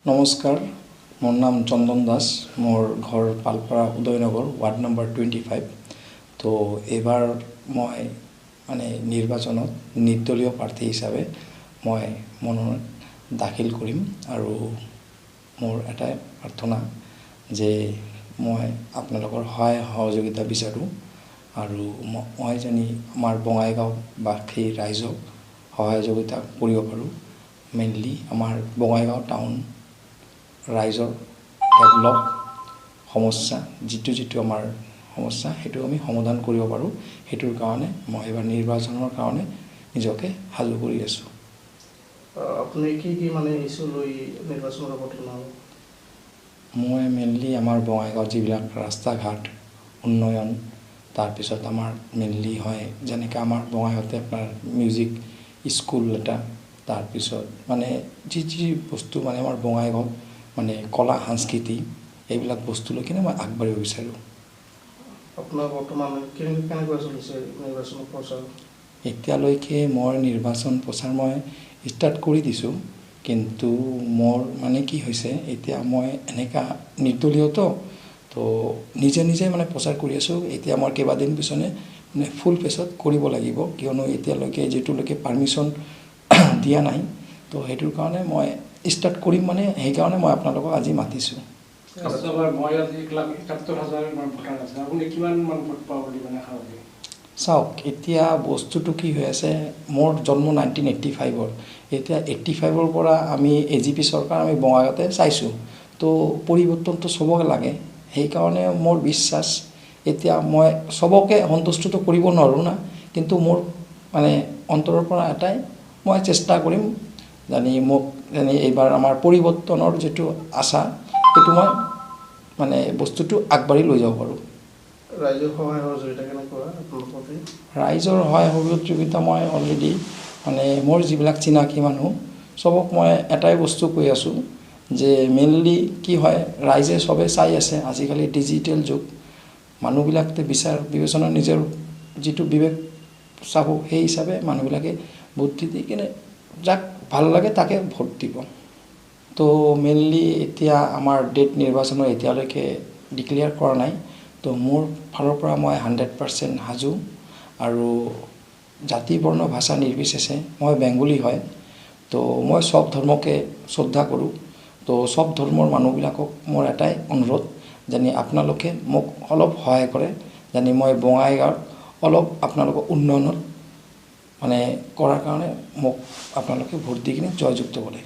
নমস্কাৰ, মোৰ নাম চন্দন দাস। মোৰ ঘৰ পালপাৰা উদয়নগৰ, ৱাৰ্ড নম্বৰ 25। তো এইবাৰ মই নিৰ্বাচনত নিৰ্দলীয় প্ৰাৰ্থী হিচাপে মই মনোনয়ন দাখিল কৰিম আৰু মোৰ এটাই প্ৰাৰ্থনা যে মই আপোনালোকৰ সহায় সহযোগিতা বিচাৰোঁ আৰু মই জানি আমাৰ বঙাইগাঁওবাসী ৰাইজক সহযোগিতা কৰিব পাৰোঁ। মেইনলি আমাৰ বঙাইগাঁও টাউন ৰাইজৰ ডেভেলপ সমস্যা যিটো আমাৰ সমস্যা সেইটো আমি সমাধান কৰিব পাৰোঁ। সেইটোৰ কাৰণে মই এবাৰ নিৰ্বাচনৰ কাৰণে নিজকে সাজু কৰি আছোঁ। আপুনি কি ইছ্যু লৈ নিৰ্বাচনত অৱতীৰ্ণ হ'ব? মই মেইনলি আমাৰ বঙাইগাঁৱত যিবিলাক ৰাস্তা ঘাট উন্নয়ন, তাৰপিছত আমাৰ মেইনলি হয় যেনেকৈ আমাৰ বঙাইগাঁৱতে আপোনাৰ মিউজিক স্কুল এটা, তাৰপিছত যি বস্তু আমাৰ বঙাইগাঁৱত কলা সংস্কৃতি এইবিলাক বস্তু লৈ কিনে মই আগবাঢ়িব বিচাৰোঁ। আপোনাৰ বৰ্তমান কেনেকুৱা চলিছে নিৰ্বাচন প্ৰচাৰ? এতিয়ালৈকে মই নিৰ্বাচন প্ৰচাৰ মই ষ্টাৰ্ট কৰি দিছোঁ, কিন্তু মোৰ কি হৈছে এতিয়া মই এনেকুৱা নিৰ্দলীয়তো তো নিজে প্ৰচাৰ কৰি আছোঁ। এতিয়া মই কেইবাদিন পিছনে ফুল পেছত কৰিব লাগিব, কিয়নো এতিয়ালৈকে যিটোলৈকে পাৰ্মিশ্যন দিয়া নাই। তো সেইটোৰ কাৰণে মই ষ্টাৰ্ট কৰিম, সেইকাৰণে মই আপোনালোকক আজি মাতিছোঁ। চাওক, এতিয়া বস্তুটো কি হৈ আছে, মোৰ জন্ম 1985-ৰ, এতিয়া 85-ৰ পৰা আমি AGP চৰকাৰ আমি বঙাইগাঁৱতে চাইছোঁ। তো পৰিৱৰ্তনটো চবকে লাগে, সেইকাৰণে মোৰ বিশ্বাস এতিয়া মই চবকে সন্তুষ্টটো কৰিব নোৱাৰোঁ না, কিন্তু মোৰ অন্তৰৰ পৰা এটাই মই চেষ্টা কৰিম মোক এইবাৰ আমাৰ পৰিৱৰ্তনৰ যিটো আশা সেইটো মই বস্তুটো আগবাঢ়ি লৈ যাব পাৰোঁ। ৰাইজৰ সহায় সহযোগিতা কেনেকুৱা আপোনাৰ প্ৰতি? ৰাইজৰ সহায় সহযোগিতা মই অলৰেডি মোৰ যিবিলাক চিনাকি মানুহ চবক মই এটাই বস্তু কৈ আছোঁ যে মেইনলি কি হয়, ৰাইজে চবে চাই আছে আজিকালি ডিজিটেল যুগ, মানুহবিলাকে বিচাৰ বিবেচনা নিজৰ যিটো বিবেক চাব, সেই হিচাপে মানুহবিলাকে ভোট দি কিনে যাক ভাল লাগে তাকে ভোট দিব। তো মেইনলি এতিয়া আমাৰ ডেট নিৰ্বাচনৰ এতিয়ালৈকে ডিক্লেয়াৰ কৰা নাই। তো মোৰ ফালৰ পৰা মই 100% সাজু আৰু জাতি বৰ্ণ ভাষা নিৰ্বিশেষে মই বেংগলী হয়। তো মই চব ধৰ্মকে শ্ৰদ্ধা কৰোঁ। তো চব ধৰ্মৰ মানুহবিলাকক মোৰ এটাই অনুৰোধ যেনে আপোনালোকে মোক অলপ সহায় কৰে, যেনে মই বঙাইগাঁৱত অলপ আপোনালোকৰ উন্নয়নত কৰাৰ কাৰণে মোক আপোনালোকে ভোট দি কিনে জয়যুক্ত কৰে।